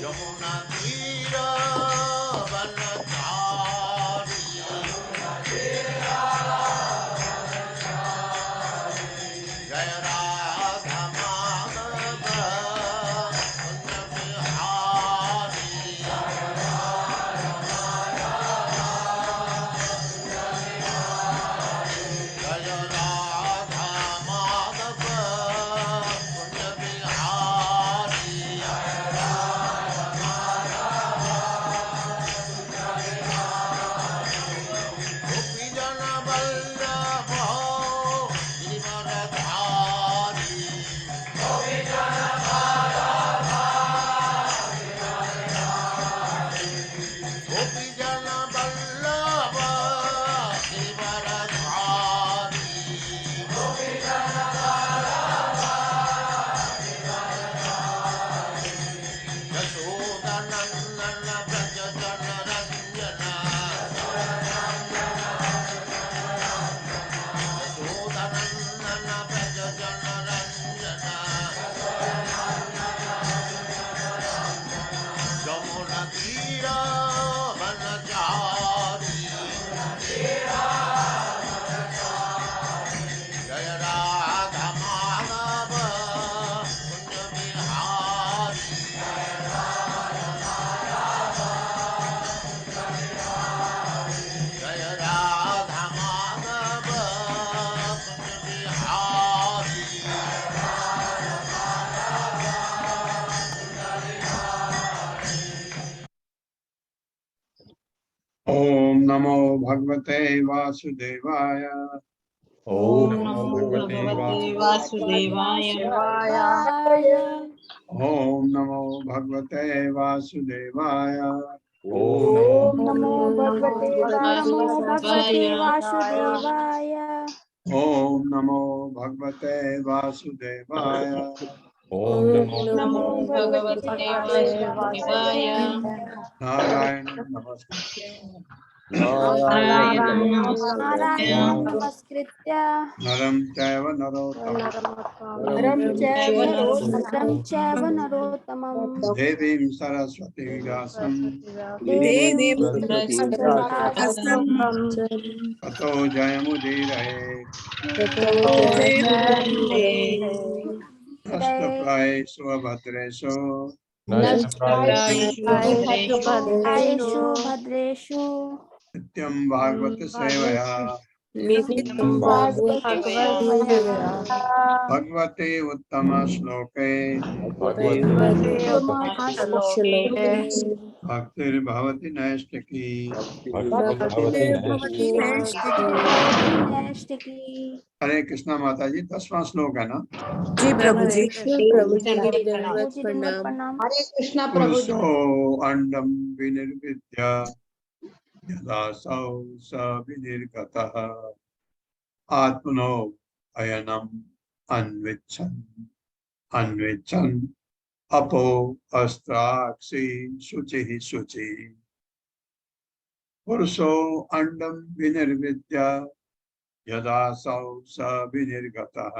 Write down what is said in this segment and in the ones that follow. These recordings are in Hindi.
यमुना तीर वनचारी जय राधा माधव कुंज बिहारी जय राधा माधव कुंज बिहारी गोपी जन वल्लभ गिरिवरधारी गोपी जन वल्लभ गिरिवरधारी यशोदनंदन व्रज जन रंजन यशोदनंदन व्रज जन रंजन यमुना तीर वनचारी जय राधा माधव कुंज बिहारी जय राधा माधव कुंज बिहारी ओम नमो भगवते वासुदेवाय। ओम नमो भगवते वासुदेवाय। ओम नमो भगवते वासुदेवाय। ओम नमो भगवते वासुदेवाय। ओम नमो भगवते वासुदेवाय। ओम नमो भगवते वासुदेवाय। नारायण नमस्कृत्य नारायण नारायण नमस्कृत्य नरं चैव नरं चैव नरोत्तमं देवीं सरस्वती व्यासं देवीं ततो जयमुदीरये। नष्टप्रायेषु भद्रेषु आयेषु भद्रेषु नित्यं भागवत सेवया भगवते उत्तम श्लोके भक्तिर्भवति नैष्ठिकी। हरे कृष्णा माता जी 10वां श्लोक है ना। जी प्रभु जी। प्रणाम। हरे कृष्णा प्रभु जी। पुरुषो अंडम विनिर्विद्य यदा सौ स विनिर्गतः आत्मनो अयनम अन्विच्छन् अपो अस्त्राक्षि शुचि शुचि। पुरुषो अंडम विनिर्विद्य यदा सौ स विनिर्गतः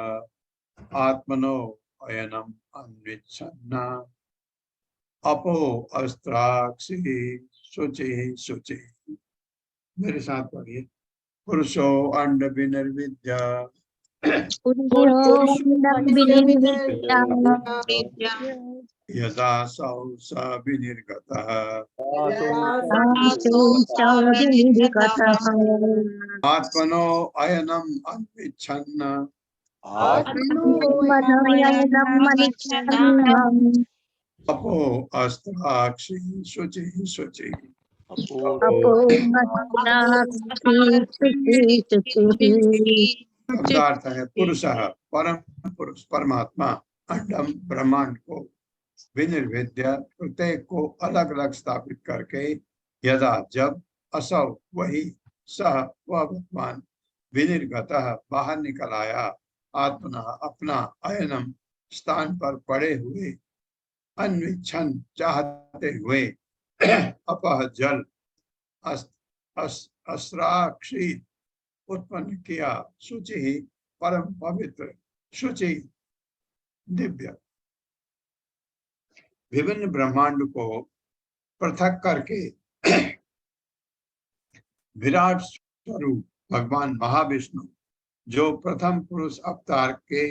आत्मनो अयनम अन्विच्छन् अपो अस्त्राक्षि शुचि शुचि। मेरे साथ पढ़िए। पुरुषो अंड विनिर्विद्य यदा सौ स विनिर्गतः आत्मनो अयनम अन्विच्छन् अपो अस्त्राक्षि शुचि शुचि। शब्दार्थ है पुरुष परम पुरुष परमात्मा अंडम ब्रह्मांड को विनिर्विद्य प्रत्येक को अलग अलग स्थापित करके यदा जब असौ वही सह वह भगवान विनिर्गतः बाहर निकल आया आत्मना अपना अयनम स्थान पर पड़े हुए अन्विच्छन चाहते हुए अपह जल अस्त्राक्षी उत्पन्न किया शुचि परम पवित्र, शुचि, दिव्य, विभिन्न ब्रह्मांड को पृथक करके विराट स्वरूप भगवान महाविष्णु जो प्रथम पुरुष अवतार के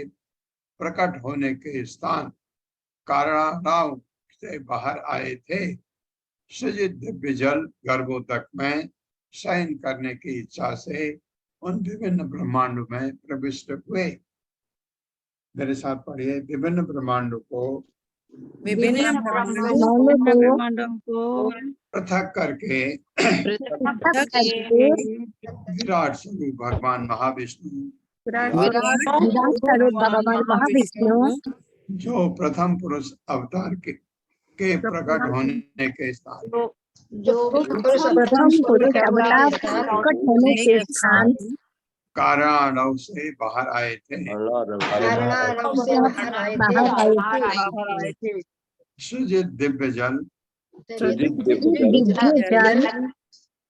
प्रकट होने के स्थान कारणाराव से बाहर आए थे, सृजित दिव्य जल गर्भोदक में शयन करने की इच्छा से उन विभिन्न ब्रह्मांडों में प्रविष्ट हुए। मेरे साथ पढ़िए, विभिन्न ब्रह्मांडों को विभिन्न ब्रह्मांडों को पृथक करके विराट स्वरूप भगवान महाविष्णु भगवान महाविष्णु जो प्रथम पुरुष अवतार के प्रकट होने के स्थान प्रथम पुरुष अवतार प्रकट होने के स्थान कारणारव से बाहर आए थे, सृजित दिव्य जल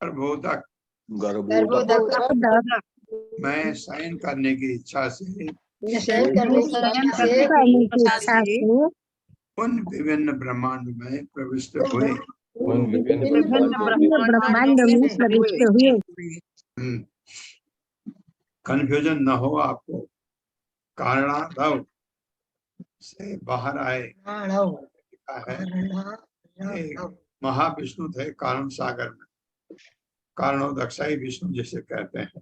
गर्भोदक में शयन करने की इच्छा से उन विभिन्न ब्रह्मांड में प्रविष्ट हुए। कंफ्यूजन न हो आपको, कारणारव से बाहर आए है, महाविष्णु थे कारण सागर में, कारणोदक्षाई विष्णु जिसे कहते हैं।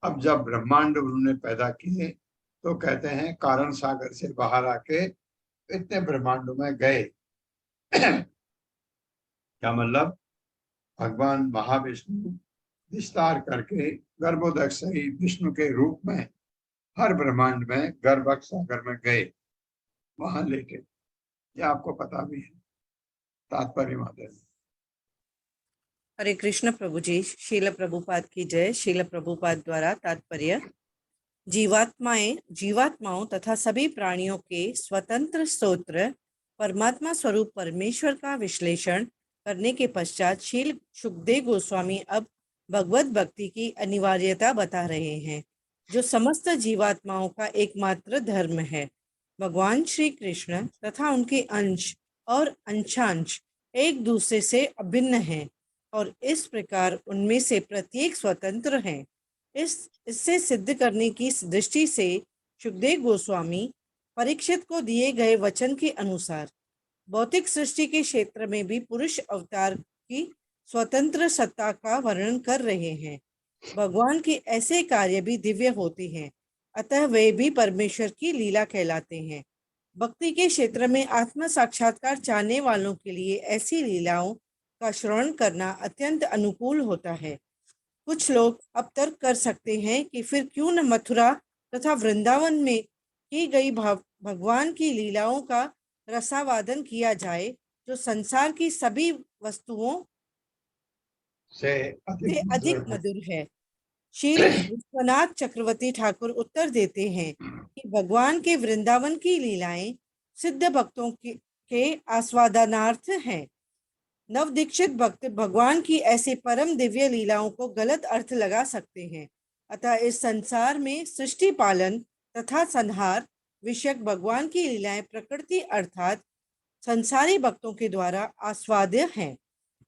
अब जब ब्रह्मांड उन्होंने पैदा किए तो कहते हैं कारण सागर से बाहर आके इतने ब्रह्मांडों में गए। क्या मतलब, भगवान महाविष्णु विस्तार करके गर्भोदक्षाई विष्णु के रूप में हर ब्रह्मांड में गर्भ सागर में गए, वहां लेके। ये आपको पता भी है। तात्पर्य माता। हरे कृष्ण प्रभु जी। शील प्रभुपाद की जय। शील प्रभुपाद द्वारा तात्पर्य, जीवात्माओं तथा सभी प्राणियों के स्वतंत्र स्तोत्र परमात्मा स्वरूप परमेश्वर का विश्लेषण करने के पश्चात शील सुखदेव गोस्वामी अब भगवत भक्ति की अनिवार्यता बता रहे हैं, जो समस्त जीवात्माओं का एकमात्र धर्म है। भगवान श्री कृष्ण तथा उनके अंश और अंशांश एक दूसरे से अभिन्न हैं और इस प्रकार उनमें से प्रत्येक स्वतंत्र है। इससे सिद्ध करने की दृष्टि से सुखदेव गोस्वामी परीक्षित को दिए गए वचन के अनुसार भौतिक सृष्टि के क्षेत्र में भी पुरुष अवतार की स्वतंत्र सत्ता का वर्णन कर रहे हैं। भगवान के ऐसे कार्य भी दिव्य होते हैं, अतः वे भी परमेश्वर की लीला कहलाते हैं। भक्ति के क्षेत्र में आत्म साक्षात्कार चाहने वालों के लिए ऐसी लीलाओं का श्रवण करना अत्यंत अनुकूल होता है। कुछ लोग अब तर्क कर सकते हैं कि फिर क्यों न मथुरा तथा वृंदावन में की गई भगवान की लीलाओं का रसावादन किया जाए, जो संसार की सभी वस्तुओं से अधिक मधुर है। श्री विश्वनाथ चक्रवर्ती ठाकुर उत्तर देते हैं कि भगवान के वृंदावन की लीलाएं सिद्ध भक्तों के आस्वादनार्थ हैं। नवदीक्षित भक्त भगवान की ऐसी परम दिव्य लीलाओं को गलत अर्थ लगा सकते हैं। अतः इस संसार में सृष्टि पालन तथा संहार विषयक भगवान की लीलाएं प्रकृति अर्थात संसारी भक्तों के द्वारा आस्वाद्य हैं।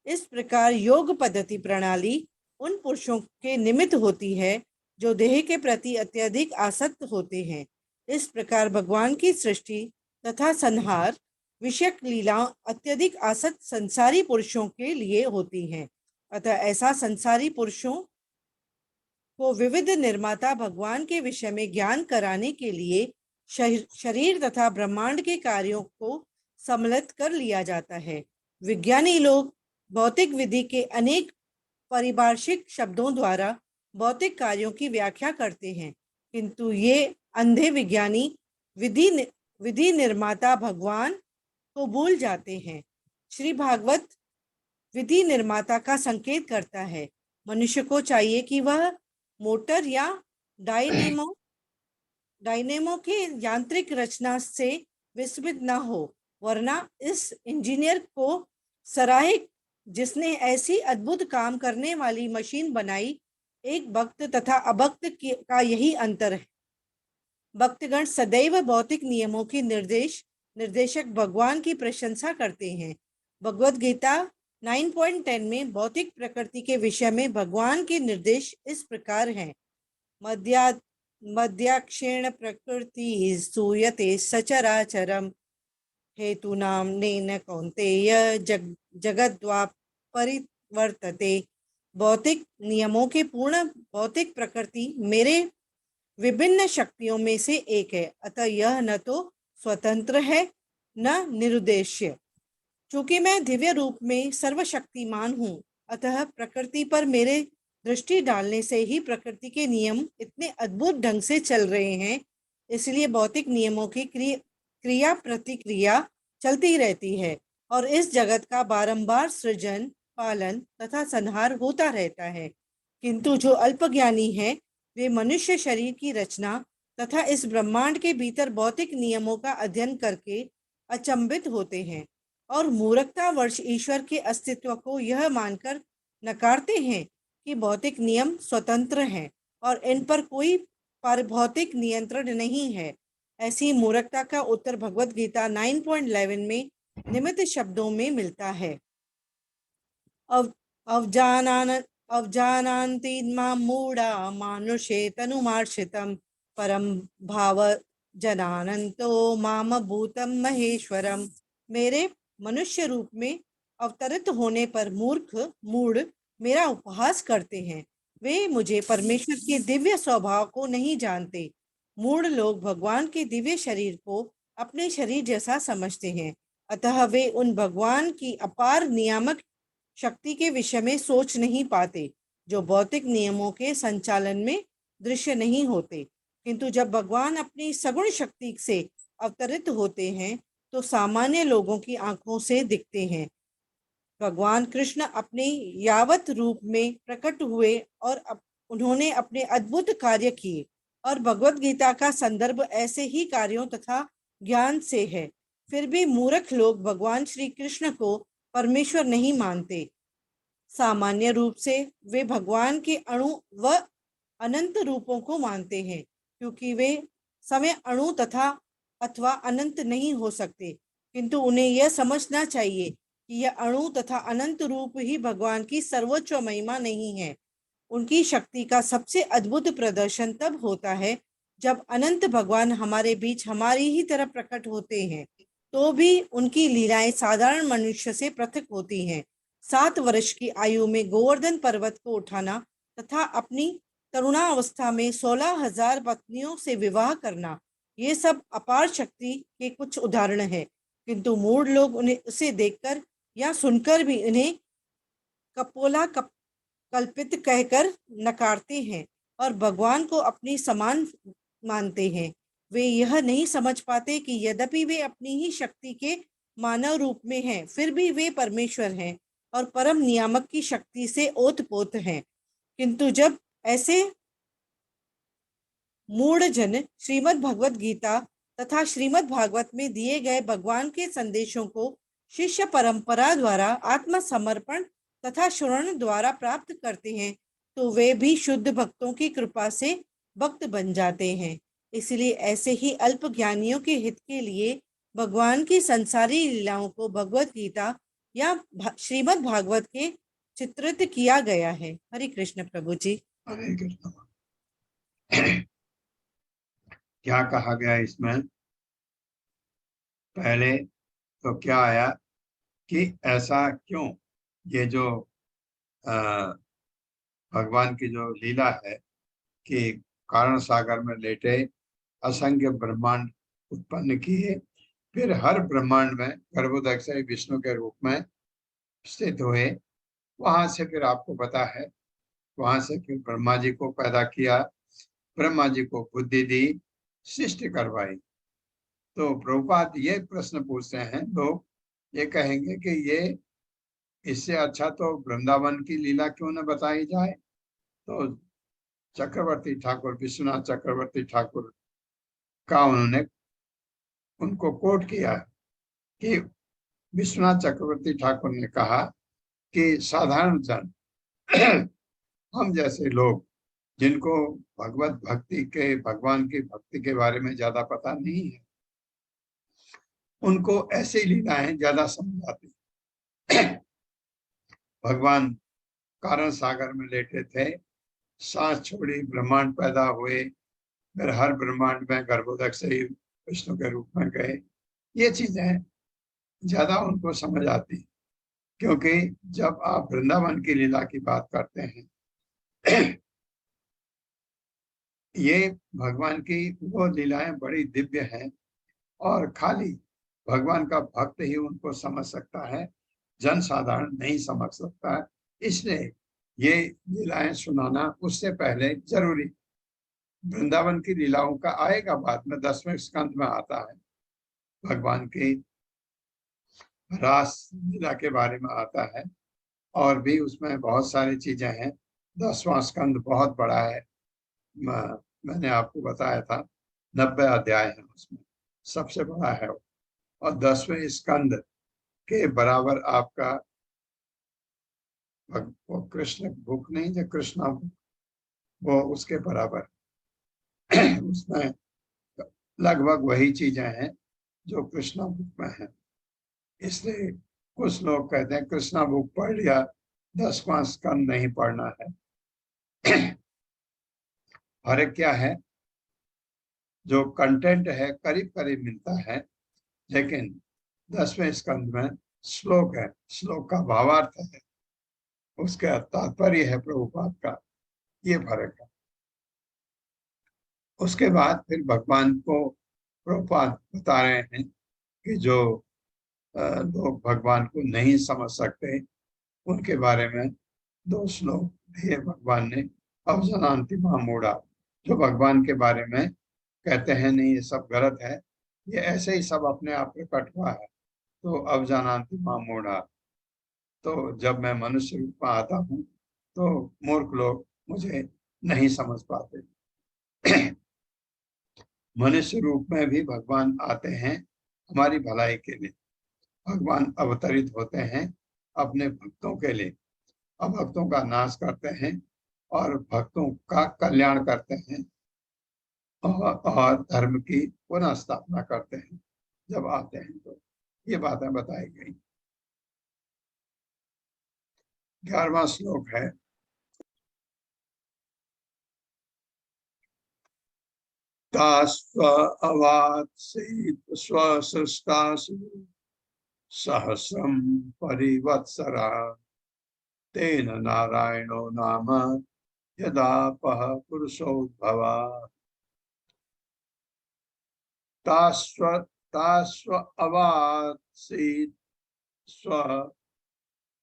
इस प्रकार योग पद्धति प्रणाली उन पुरुषों के निमित्त होती है जो देह के प्रति अत्यधिक आसक्त होते हैं। इस प्रकार भगवान की सृष्टि तथा संहार विषयक लीला अत्यधिक आसक्त संसारी पुरुषों के लिए होती हैं। अतः ऐसा संसारी पुरुषों को विविध निर्माता भगवान के विषय में ज्ञान कराने के लिए शरीर तथा ब्रह्मांड के कार्यों को सम्मिलित कर लिया जाता है। विज्ञानी लोग भौतिक विधि के अनेक परिभाषिक शब्दों द्वारा भौतिक कार्यों की व्याख्या करते हैं, किंतु ये अंधे विज्ञानी विधि निर्माता भगवान को भूल जाते हैं। श्री भागवत विधि निर्माता का संकेत करता है। मनुष्य को चाहिए कि वह मोटर या डायनेमो के यांत्रिक रचना से विस्मित न हो, वरना इस इंजीनियर को सराहे जिसने ऐसी अद्भुत काम करने वाली मशीन बनाई। एक भक्त तथा अभक्त का यही अंतर भक्तगण सदैव भौतिक नियमों के निर्देशक भगवान की प्रशंसा करते हैं। भगवत गीता 9.10 में भौतिक प्रकृति के विषय में भगवान के निर्देश इस प्रकार हैं। मध्याक्षेण प्रकृति सूयते सचराचरम हेतुनाम नेन कौन्तेय जगद्वा परिवर्तते। भौतिक नियमों के पूर्ण भौतिक प्रकृति मेरे विभिन्न शक्तियों में से एक है, अतः यह न तो स्वतंत्र है न निरुद्देश्य। चूंकि मैं दिव्य रूप में सर्वशक्तिमान हूँ, अतः प्रकृति पर मेरे दृष्टि डालने से ही प्रकृति के नियम इतने अद्भुत ढंग से चल रहे हैं। इसलिए भौतिक नियमों की क्रिया प्रतिक्रिया चलती रहती है और इस जगत का बारंबार सृजन, पालन तथा संहार होता रहता है। किंतु जो अल्पज्ञानी है वे मनुष्य शरीर की रचना तथा इस ब्रह्मांड के भीतर भौतिक नियमों का अध्ययन करके अचंभित होते हैं और मूर्खतावश ईश्वर के अस्तित्व को यह मानकर नकारते हैं कि भौतिक नियम स्वतंत्र हैं और इन पर कोई पारभौतिक नियंत्रण नहीं है। ऐसी मूर्खता का उत्तर भगवत गीता 9.11 में निमित्त शब्दों में मिलता है। अवजानान्ति मां मूढ़ा मानुषे तनुमार्षितं परम भाव जनानन्तो माम भूतम महेश्वरम। मेरे मनुष्य रूप में अवतरित होने पर मूढ़ मेरा उपहास करते हैं। वे मुझे परमेश्वर के दिव्य स्वभाव को नहीं जानते। मूढ़ लोग भगवान के दिव्य शरीर को अपने शरीर जैसा समझते हैं, अतः वे उन भगवान की अपार नियामक शक्ति के विषय में सोच नहीं पाते, जो भौतिक नियमों के संचालन में दृश्य नहीं होते। किंतु जब भगवान अपनी सगुण शक्ति से अवतरित होते हैं तो सामान्य लोगों की आंखों से दिखते हैं। भगवान कृष्ण अपने यावत रूप में प्रकट हुए और उन्होंने अपने अद्भुत कार्य किए और भगवत गीता का संदर्भ ऐसे ही कार्यों तथा ज्ञान से है। फिर भी मूर्ख लोग भगवान श्री कृष्ण को परमेश्वर नहीं मानते। सामान्य रूप से वे भगवान के अणु व अनंत रूपों को मानते हैं, क्योंकि वे समय अणु तथा अथवा अनंत नहीं हो सकते। किंतु उन्हें यह समझना चाहिए कि यह अणु तथा अनंत रूप ही भगवान की सर्वोच्च महिमा नहीं है। उनकी शक्ति का सबसे अद्भुत प्रदर्शन तब होता है जब अनंत भगवान हमारे बीच हमारी ही तरह प्रकट होते हैं, तो भी उनकी लीलाएं साधारण मनुष्य से पृथक होती हैं। 7 वर्ष की आयु में गोवर्धन पर्वत को उठाना तथा अपनी तरुणावस्था में 16,000 पत्नियों से विवाह करना, ये सब अपार शक्ति के कुछ उदाहरण हैं। किंतु मूढ़ लोग उन्हें उसे देखकर या सुनकर भी इन्हें कल्पित कहकर नकारते हैं और भगवान को अपनी समान मानते हैं। वे यह नहीं समझ पाते कि यद्यपि वे अपनी ही शक्ति के मानव रूप में हैं, फिर भी वे परमेश्वर हैं और परम नियामक की शक्ति से ओतपोत हैं। किंतु जब ऐसे मूढ़ जन श्रीमद् भगवत गीता तथा श्रीमद् भागवत में दिए गए भगवान के संदेशों को शिष्य परंपरा द्वारा आत्मसमर्पण तथा श्रवण द्वारा प्राप्त करते हैं, तो वे भी शुद्ध भक्तों की कृपा से भक्त बन जाते हैं। इसलिए ऐसे ही अल्प ज्ञानियों के हित के लिए भगवान की संसारी लीलाओं को भगवत गीता या श्रीमद् भागवत के चित्रित किया गया है। हरे कृष्ण प्रभु जी। हरे कृष्ण। क्या कहा गया इसमें? पहले तो क्या आया कि ऐसा क्यों, ये जो भगवान की जो लीला है कि कारण सागर में लेटे असंख्य ब्रह्मांड उत्पन्न किए, फिर हर ब्रह्मांड में गर्भोदक विष्णु के रूप में स्थित हुए। वहां से फिर आपको पता है, वहां से फिर ब्रह्मा जी को पैदा किया, ब्रह्मा जी को बुद्धि दी, सृष्टि करवाई। तो प्रभुपाद ये प्रश्न पूछते हैं, लोग ये कहेंगे कि ये इससे अच्छा तो वृंदावन की लीला क्यों न बताई जाए। तो चक्रवर्ती ठाकुर, विश्वनाथ चक्रवर्ती ठाकुर का उन्होंने उनको कोट किया कि विश्वनाथ चक्रवर्ती ठाकुर ने कहा कि साधारण जन हम जैसे लोग जिनको भगवत भक्ति के, भगवान की भक्ति के बारे में ज्यादा पता नहीं है, उनको ऐसी लीलाएं ज्यादा समझ आती। भगवान कारण सागर में लेटे थे, सांस छोड़ी, ब्रह्मांड पैदा हुए, फिर हर ब्रह्मांड में गर्भोदक से ही विष्णु के रूप में गए। ये चीजें ज्यादा उनको समझ आती, क्योंकि जब आप वृंदावन की लीला की बात करते हैं, ये भगवान की वो लीलाएं बड़ी दिव्य हैं और खाली भगवान का भक्त ही उनको समझ सकता है, जन साधारण नहीं समझ सकता है। इसलिए ये लीलाएं सुनाना उससे पहले जरूरी। वृंदावन की लीलाओं का आएगा बाद में, 10वें स्कंद में आता है, भगवान की रास लीला के बारे में आता है, और भी उसमें बहुत सारी चीजें हैं। 10वां स्कंद बहुत बड़ा है, मैंने आपको बताया था, 90 अध्याय है उसमें, सबसे बड़ा है वो। और 10वें स्कंद के बराबर आपका वो कृष्ण बुक नहीं, जो कृष्णा बुक, वो उसके बराबर उसमें लगभग वही चीजें हैं जो कृष्णा बुक में है। इसलिए कुछ लोग कहते हैं कृष्णा बुक पढ़ लिया, 10वां स्कंद नहीं पढ़ना है। फर्क क्या है? जो कंटेंट है करीब करीब मिलता है, लेकिन 10वें स्कंद में श्लोक है, श्लोक का भावार्थ है, उसका तात्पर्य है प्रभुपाद का, ये फर्क है। उसके बाद फिर भगवान को प्रभुपाद बता रहे हैं कि जो लोग भगवान को नहीं समझ सकते, उनके बारे में 2 श्लोक दिए भगवान ने। अवजनान्ति मामूढ़ा, जो भगवान के बारे में कहते हैं नहीं ये सब गलत है, ये ऐसे ही सब अपने आप प्रकट हुआ है, तो अवजनान्ति मामूढ़ा, तो जब मैं मनुष्य रूप में आता हूँ तो मूर्ख लोग मुझे नहीं समझ पाते। मनुष्य रूप में भी भगवान आते हैं हमारी भलाई के लिए। भगवान अवतरित होते हैं अपने भक्तों के लिए, अभक्तों का नाश करते हैं और भक्तों का कल्याण करते हैं, और धर्म की पुनः स्थापना करते हैं जब आते हैं। तो ये बातें बताई गई। 11वां श्लोक है, तास्व अवात्सीत स्वसृष्टासु सहस्रम परिवत्सरा तेन नारायणो नाम यदापः पुरुषोद्भवा। तास्व अवात्सीत, स्व,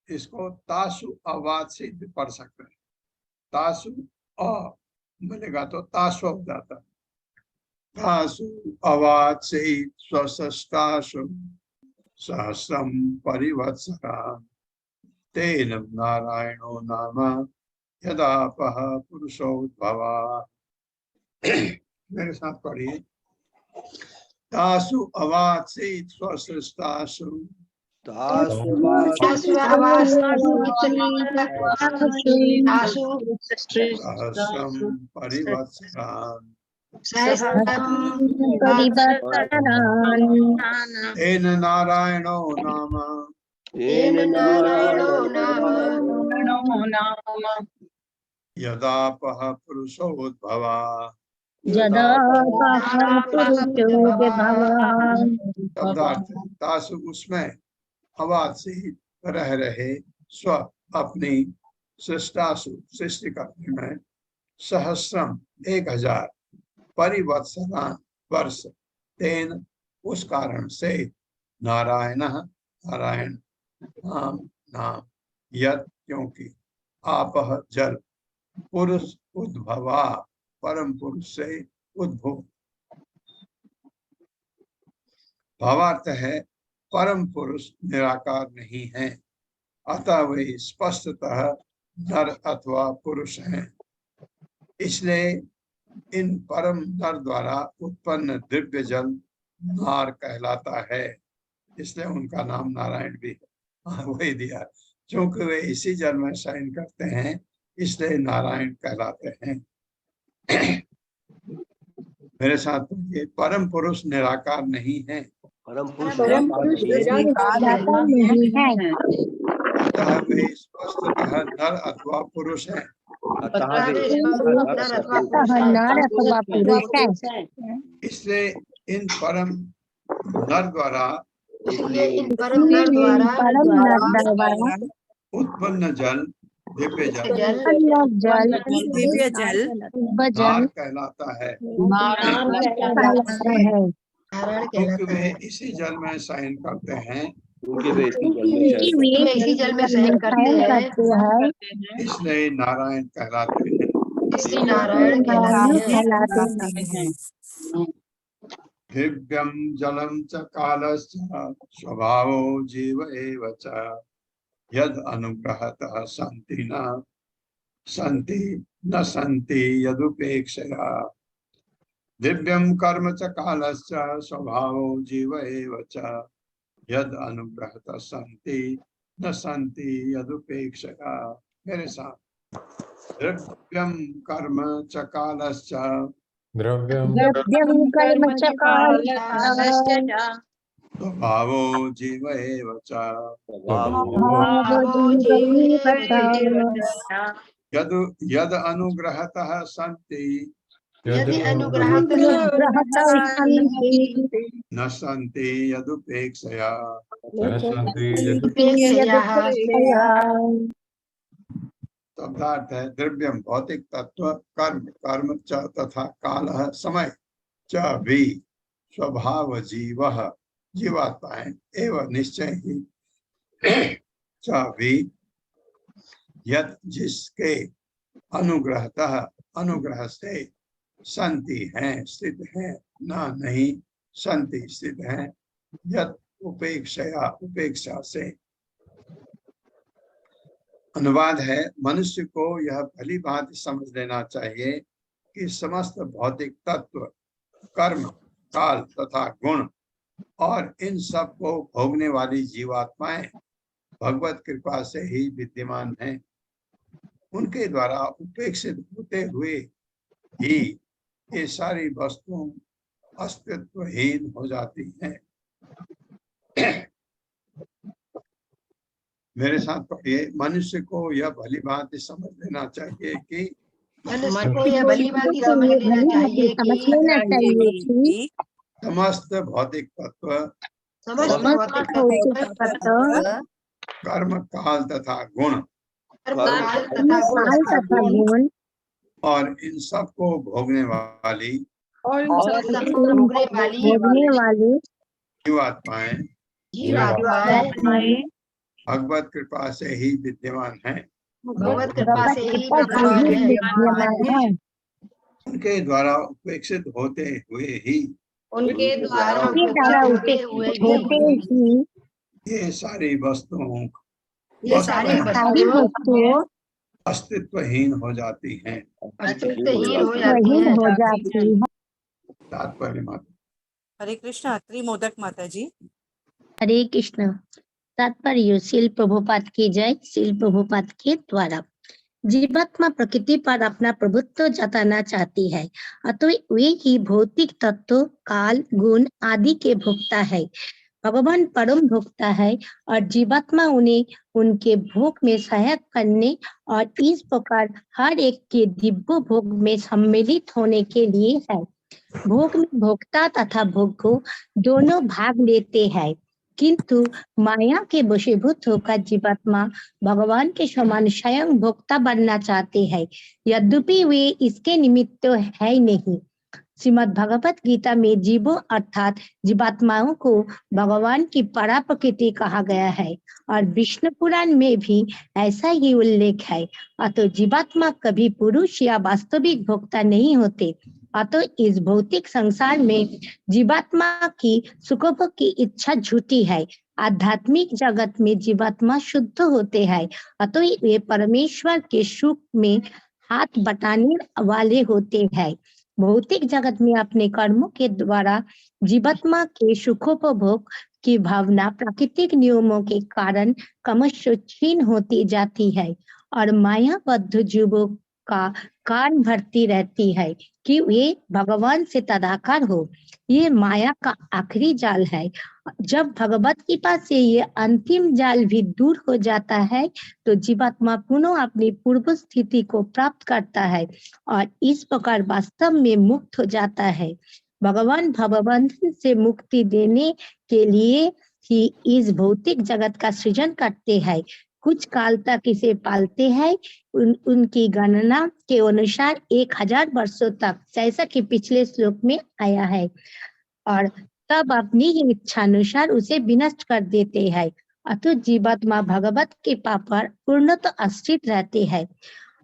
इसको तासु अवात्सीत भी पढ़ सकते हैं। तासु अ मिलेगा तो तासु हो जाता है। तासु अवात्सीत स्वसृष्टासु सहस्रम परिवत्सरा तेन नारायणो नाम यदापः पुरुषोद्भवा। मेरे साथ पढ़िए। तासु अवात्सीत स्वसृष्टासु सहस्रम परिवत्सरान् तेन नारायणो नाम यदापः पुरुषोद्भवा। शब्दार्थ तासु उसमें, अवाद से ही रह रहे, स्व अपनी, सृष्टासु सृष्टि करने में, सहस्रम 1000, परिवत्सरान वर्ष, तेन उस कारण से, नारायण नारायण नाम नाम, यत क्योंकि, आपह जल, पुरुष उद्भवा परम पुरुष से उद्भव। भावार्थ है परम पुरुष निराकार नहीं है, अतः वे स्पष्टतः नर अथवा पुरुष हैं। इसलिए इन परम नर द्वारा उत्पन्न दिव्य जल नार कहलाता है, इसलिए उनका नाम नारायण भी वही दिया। क्योंकि वे इसी जल में शयन करते हैं, इसलिए नारायण कहलाते हैं। मेरे साथ ये परम पुरुष निराकार नहीं है, परम पुरुष परम पुरुष निराकार नहीं है। अतः वे स्पष्टतः नर अथवा पुरुष है। अतः वे अतः नर अथवा पुरुष है। इसलिए इन परम नर द्वारा इसलिए परम नर द्वारा उत्पन्न जल दिव्य जल जल दिव्य जल नार कहलाता है, कहलाता है। क्योंकि वे इसी जल में शयन करते हैं, उनके वे इसी जल में शयन करते हैं। इसलिए नारायण कहलाते हैं। नारायण कहलाते हैं। दिव्यम जलम च कालश्च स्वभावो जीव एव च यद अनुग्रहतः सन्ति न सन्ति यदुपेक्षया। दिव्यम कर्म च कालश्च स्वभावो जीव एव च यद अनुग्रहतः सन्ति न सन्ति यदुपेक्षया। मेरे साथ दिव्यम कर्म च कालश्च द्रव्यम कर्म च कालश्च स्वभावो जीव एव च यद अनुग्रहतः सन्ति यदि न सन्ति यदुपेक्षया। शब्दार्थ है द्रव्यम भौतिक तत्व, कर्म कर्म च तथा कालः समय च भी स्वभाव जीवः जीवात्माएं एवं निश्चय ही च भी यद जिसके अनुग्रहतः अनुग्रह से संति हैं स्थित हैं ना नहीं संति स्थित हैं यद उपेक्षया उपेक्षा से। अनुवाद है, मनुष्य को यह भली भांति समझ लेना चाहिए कि समस्त भौतिक तत्व, कर्म, काल तथा गुण और इन सब को भोगने वाली जीवात्माएं भगवत कृपा से ही विद्यमान हैं। उनके द्वारा उपेक्षित होते हुए ही ये सारी वस्तुएं अस्तित्वहीन हो जाती हैं। मेरे साथ पढ़िए, मनुष्य को यह भली भांति समझ लेना चाहिए कि समझ लेना चाहिए कि समस्त भौतिक तत्व, कर्म, काल तथा गुण गुण और इन सब को भोगने वाली जीवात्माएं भगवत कृपा से ही विद्यमान हैं। उनके द्वारा उपेक्षित होते हुए ही ये सारी वस्तुओं अस्तित्वहीन हो जाती हैं। तात्पर्य माता। हरे कृष्ण। त्रिमोदक माता जी। हरे कृष्ण। तात्पर्य श्रील प्रभुपाद की जय। श्रील प्रभुपाद के द्वारा जीवात्मा प्रकृति पर अपना प्रभुत्व जताना चाहती है, अतः वे ही भौतिक तत्व, काल, गुण आदि के भोक्ता है। भगवान परम भोक्ता है और जीवात्मा उन्हें उनके भोग में सहायक करने और इस प्रकार हर एक के दिव्य भोग में सम्मिलित होने के लिए है। भोग में भोक्ता तथा भोग दोनों भाग लेते हैं, किंतु माया के वशीभूत होकर जीवात्मा भगवान के समान स्वयं भोक्ता बनना चाहते हैं, यद्यपि वे इसके निमित्त है ही नहीं। श्रीमद् भगवत गीता में जीवों अर्थात जीवात्माओं को भगवान की परा प्रकृति कहा गया है और विष्णु पुराण में भी ऐसा ही उल्लेख है। अतः जीवात्मा कभी पुरुष या वास्तविक भोक्ता नहीं होते। अतः इस भौतिक संसार में जीवात्मा की सुखभोग की इच्छा झूठी है। आध्यात्मिक जगत में जीवात्मा शुद्ध होते हैं, अतः वे परमेश्वर के सुख में हाथ बटाने वाले होते हैं। भौतिक जगत में अपने कर्मों के द्वारा जीवात्मा के सुखोपभोग की भावना प्राकृतिक नियमों के कारण क्रमशः क्षीण होती जाती है और मायाबद्ध जीवों का कान भरती रहती है कि वे भगवान से तदाकार हो। ये माया का आखिरी जाल है। जब भगवत कृपा से ये अंतिम जाल भी दूर हो जाता है तो जीवात्मा पुनः अपनी पूर्व स्थिति को प्राप्त करता है और इस प्रकार वास्तव में मुक्त हो जाता है। भगवान भवबंधन से मुक्ति देने के लिए ही इस भौतिक जगत का सृजन करते हैं। कुछ काल तक इसे पालते हैं। उनकी गणना के अनुसार 1000 वर्षों तक, जैसा कि पिछले श्लोक में आया है, और तब अपनी ही इच्छानुसार उसे विनष्ट कर देते हैं। अतः जीवात्मा भगवत कृपा पर पूर्णतः आश्रित रहते हैं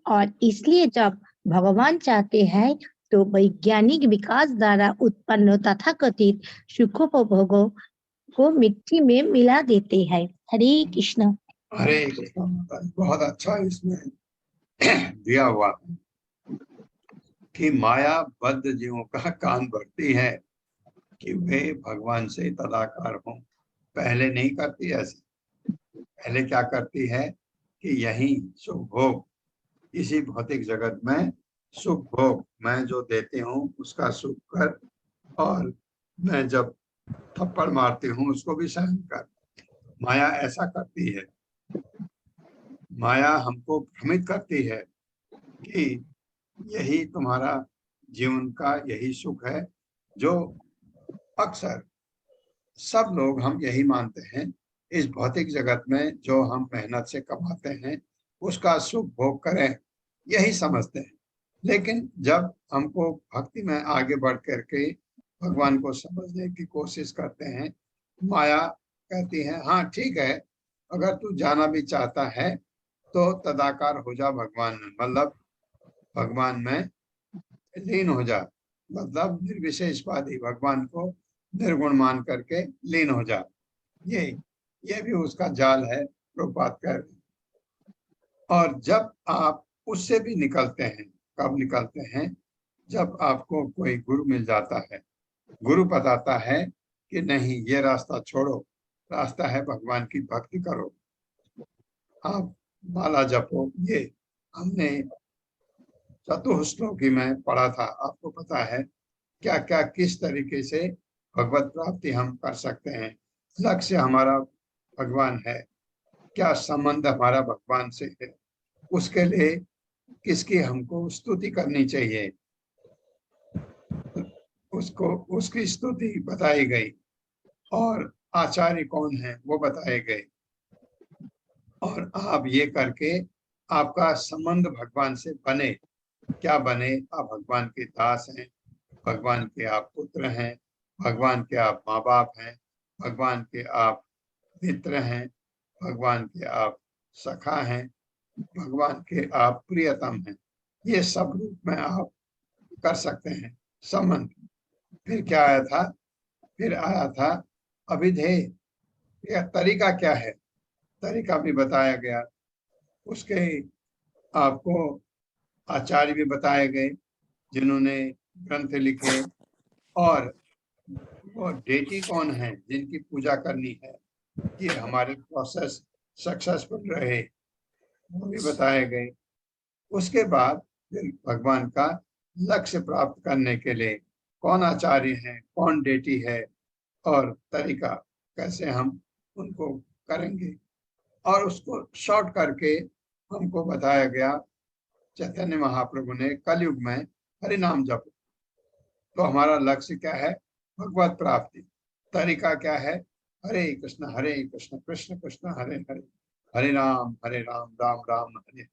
और इसलिए जब भगवान चाहते हैं तो वैज्ञानिक विकास द्वारा उत्पन्न तथाकथित सुखोपभोगों को मिट्टी में मिला देते हैं। हरे कृष्ण। हरे कृष्ण। बहुत अच्छा इसमें दिया हुआ है कि माया बद्ध जीवों का कान भरती है कि वे भगवान से तदाकार हों। पहले नहीं करती ऐसे। पहले क्या करती है कि यही सुख भोग, इसी भौतिक जगत में सुख भोग, मैं जो देती हूँ उसका सुख कर, और मैं जब थप्पड़ मारती हूँ उसको भी सहन कर। माया ऐसा करती है। माया हमको भ्रमित करती है कि यही तुम्हारा जीवन का यही सुख है, जो अक्सर सब लोग हम यही मानते हैं। इस भौतिक जगत में जो हम मेहनत से कमाते हैं उसका सुख भोग करें, यही समझते हैं। लेकिन जब हमको भक्ति में आगे बढ़ करके भगवान को समझने की कोशिश करते हैं, माया कहती है हाँ ठीक है, अगर तू जाना भी चाहता है तो तदाकार हो जा भगवान में, मतलब भगवान में लीन हो जा, मतलब निर्विशेषवादी, भगवान को निर्गुण मान करके लीन हो जा। ये भी उसका जाल है, प्रभुपाद कह रहे हैं। और जब आप उससे भी निकलते हैं, कब निकलते हैं? जब आपको कोई गुरु मिल जाता है, गुरु बताता है कि नहीं ये रास्ता छोड़ो, रास्ता है भगवान की भक्ति करो, आप माला जपो। ये हमने चतुश्लोकी में पढ़ा था, आपको पता है क्या क्या किस तरीके से भगवत प्राप्ति हम कर सकते हैं। लक्ष्य हमारा भगवान है, क्या संबंध हमारा भगवान से है, उसके लिए किसकी हमको स्तुति करनी चाहिए, उसको उसकी स्तुति बताई गई, और आचार्य कौन है वो बताए गए। और आप ये करके आपका संबंध भगवान से बने। क्या बने? आप भगवान के दास हैं, भगवान के आप पुत्र हैं, भगवान के आप माँ बाप हैं, भगवान के आप मित्र हैं, भगवान के आप सखा हैं, भगवान के आप प्रियतम हैं। ये सब रूप में आप कर सकते हैं संबंध। फिर क्या आया था? फिर आया था अभिधेय। यह तरीका क्या है? तरीका भी बताया गया। उसके आपको आचार्य भी बताए गए जिन्होंने ग्रंथ लिखे, और वो डेटी कौन है जिनकी पूजा करनी है कि हमारे प्रोसेस सक्सेसफुल रहे, वो भी बताए गए। उसके बाद फिर भगवान का लक्ष्य प्राप्त करने के लिए कौन आचार्य है, कौन डेटी है, और तरीका कैसे हम उनको करेंगे, और उसको शॉर्ट करके हमको बताया गया। चैतन्य महाप्रभु ने कलयुग में हरि नाम जपो। तो हमारा लक्ष्य क्या है? भगवत प्राप्ति। तरीका क्या है? हरे कृष्ण कृष्ण कृष्ण हरे हरे, हरे राम राम राम हरे,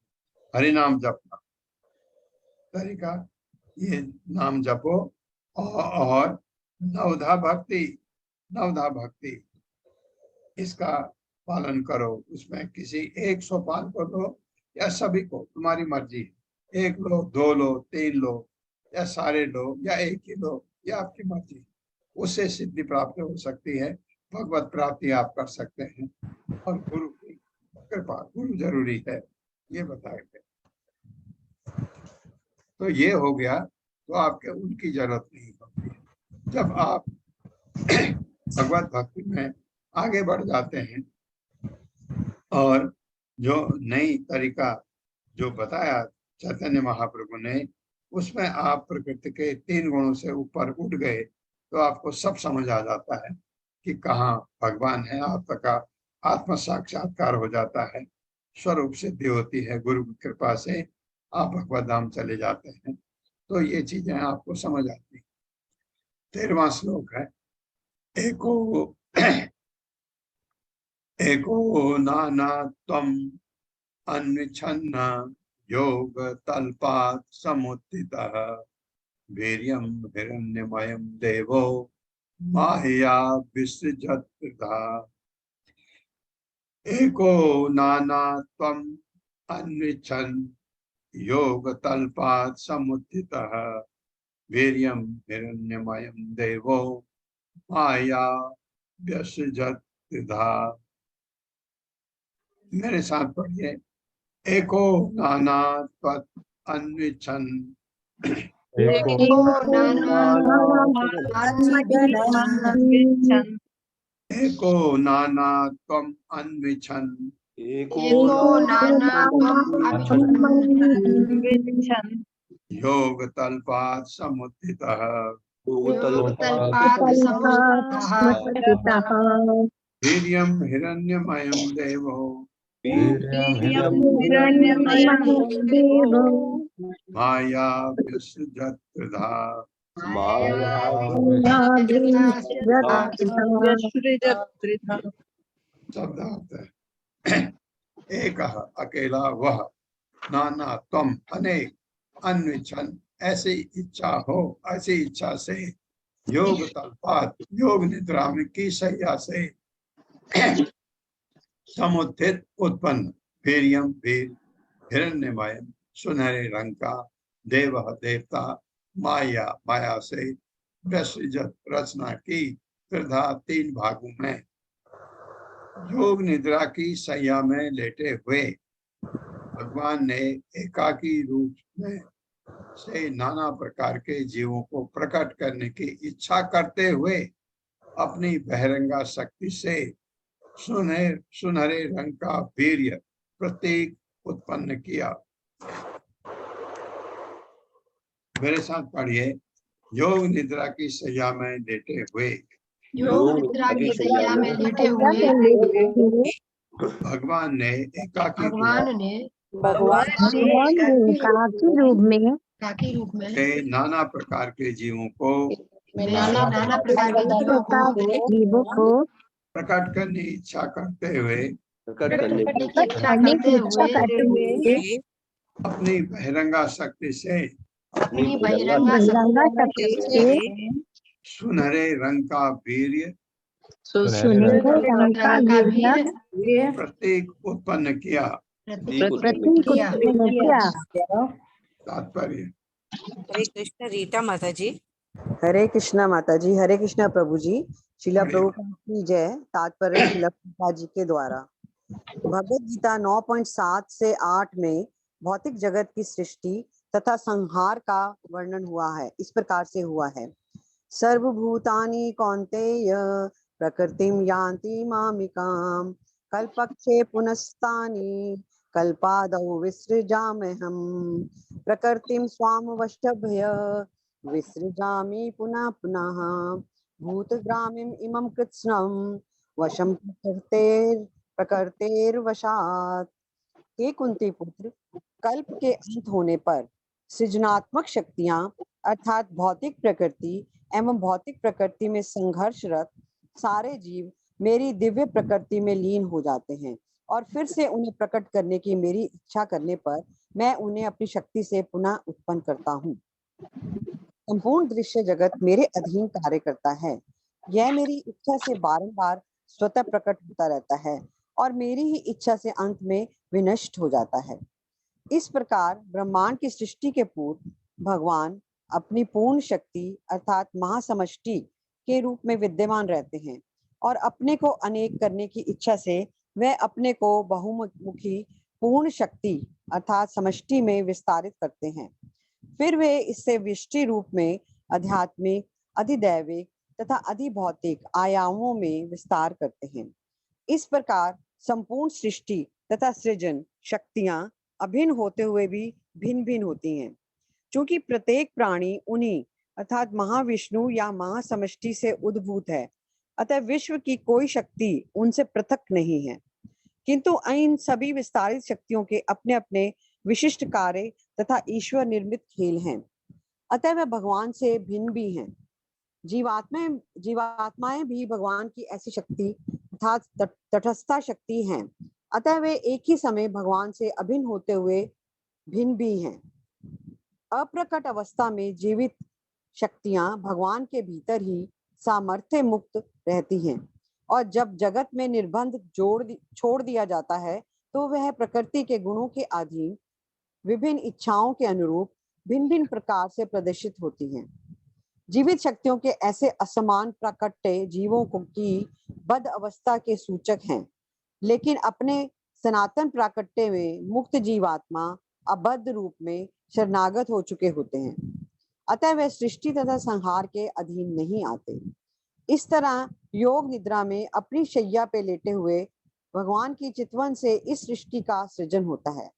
हरि नाम जपना तरीका। ये नाम जपो, और नवधा भक्ति इसका पालन करो। उसमें किसी एक सोपान को लो या सभी को, तुम्हारी मर्जी है। एक लो, 2 लो, 3 लो, या सारे लो, या एक ही लो, या आपकी मर्जी। उससे सिद्धि प्राप्त हो सकती है, भगवत प्राप्ति आप कर सकते हैं। और गुरु की कृपा, गुरु जरूरी है, ये बताया गया। तो ये हो गया, तो आपके उनकी जरूरत नहीं होती है। जब आप भगवत भक्ति में आगे बढ़ जाते हैं, और जो नई तरीका जो बताया चैतन्य महाप्रभु ने, उसमें आप प्रकृति के 3 गुणों से ऊपर उठ गए तो आपको सब समझ आ जाता है कि कहाँ भगवान है। आपका आत्म साक्षात्कार हो जाता है, स्वरूप सिद्धि होती है, गुरु की कृपा से आप भगवत धाम चले जाते हैं। तो ये चीजें आपको समझ आती। 13वां श्लोक है, एको एको नाना त्वम अन्विच्छन्न योग तल्पात् समुत्थितः वीर्यं हिरण्यमयं देवो माया विसृजत्तथा। एको नाना त्वम अन्विच्छन् योग तल्पात् समुत्थितः वीर्यं हिरण्यमयं देवो माया विसृजत्तथा। मेरे साथ पढ़िए, एको नाना त्वत् अन्विच्छन् एको एको नाना त्वम् अन्विच्छन् योग तल्पात् समुत्थितः वीर्यं हिरण्यमयं देवो माया विसृजत्तथा। शब्दार्थ है, एक अकेला वह, नाना त्वम अनेक, अन्विच्छन् ऐसी इच्छा हो, ऐसी इच्छा से, योग तल्पात् योग निद्रा में की शैया से, समुत्थित उत्पन्न, वीर्यम वीर, हिरण्यमय सुनहरे रंग का, देव देवता, माया माया से, विसृजत रचना की, त्रिधा 3 भागों में, योग निद्रा की शैया में लेटे हुए भगवान ने एकाकी रूप में से नाना प्रकार के जीवों को प्रकट करने की इच्छा करते हुए अपनी बहिरंगा शक्ति से सुनहरे रंग का वीर्य प्रतीक उत्पन्न किया। मेरे साथ पढ़िए, योग निद्रा की शैया में लेटे हुए भगवान ने एकाकी रूप में से नाना प्रकार के जीवों को जीवों को प्रकट करने की इच्छा करते हुए अपनी बहिरंगा शक्ति से सुनहरे रंग का वीर्य प्रतीक उत्पन्न किया। तात्पर्य, हरे कृष्ण रीटा माता जी। हरे कृष्णा माता जी, हरे कृष्णा प्रभु जी। शिला प्रभुपाद की जय। तात्पर्य शिला प्रभुपाद जी के द्वारा। भगवद गीता 9.7 से 8 में भौतिक जगत की सृष्टि तथा संहार का वर्णन हुआ है। इस प्रकार से हुआ है, सर्वभूतानि कौन्तेय प्रकृतिम यान्ति मामिकाम कल्पक्षे पुनस्तानि कल्पादौ विसृजाम्यहम् प्रकृतिम स्वामवष्टभ्य विसृजामि पुनः पुनः भूतग्रामीम इमं कृत्स्नम् वशं प्रकृतेर्वशात्। हे कुंती पुत्र, कल्प के अंत होने पर सृजनात्मक शक्तियां अर्थात भौतिक प्रकृति एवं भौतिक प्रकृति में संघर्षरत सारे जीव मेरी दिव्य प्रकृति में लीन हो जाते हैं और फिर से उन्हें प्रकट करने की मेरी इच्छा करने पर मैं उन्हें अपनी शक्ति से पुनः उत्पन्न करता हूँ। संपूर्ण दृश्य जगत मेरे अधीन कार्य करता है। यह मेरी इच्छा से बारंबार स्वतः प्रकट होता रहता है और मेरी ही इच्छा से अंत में विनष्ट हो जाता है। इस प्रकार ब्रह्मांड की सृष्टि के पूर्व भगवान अपनी पूर्ण शक्ति अर्थात महासमष्टि के रूप में विद्यमान रहते हैं और अपने को अनेक करने की इच्छा से वह अपने को बहुमुखी पूर्ण शक्ति अर्थात समष्टि में विस्तारित करते हैं। फिर वे इससे विष्टि रूप में आध्यात्मिक, अधिदैविक तथा अधिभौतिक आयामों में विस्तार करते हैं। इस प्रकार संपूर्ण सृष्टि तथा सृजन शक्तियां अभिन्न होते हुए भी भिन्न भिन्न होती हैं। क्योंकि प्रत्येक प्राणी उन्हीं अर्थात महाविष्णु या महासमष्टि से उद्भूत है, अतः विश्व की कोई शक्ति उनसे पृथक नहीं है। किंतु इन सभी विस्तारित शक्तियों के अपने अपने विशिष्ट कार्य तथा ईश्वर निर्मित खेल हैं, अतः वह भगवान से भिन्न भी हैं। जीवात्माएं भी भगवान की ऐसी शक्ति अर्थात तटस्था शक्ति हैं, अतः वे एक ही समय भगवान से अभिन्न होते हुए भिन्न भी हैं। अप्रकट अवस्था में जीवित शक्तियां भगवान के भीतर ही सामर्थ्य मुक्त रहती हैं, और जब जगत में निर्बंध छोड़ दिया जाता है तो वह प्रकृति के गुणों के अधीन विभिन्न इच्छाओं के अनुरूप भिन्न भिन्न प्रकार से प्रदर्शित होती हैं। जीवित शक्तियों के ऐसे असमान प्राकट्य जीवों की बद्ध अवस्था के सूचक हैं, लेकिन अपने सनातन प्राकट्य में मुक्त जीवात्मा अबद्ध रूप में शरणागत हो चुके होते हैं, अतः वे सृष्टि तथा संहार के अधीन नहीं आते। इस तरह योग निद्रा में अपनी शैया पे लेटे हुए भगवान की चितवन से इस सृष्टि का सृजन होता है,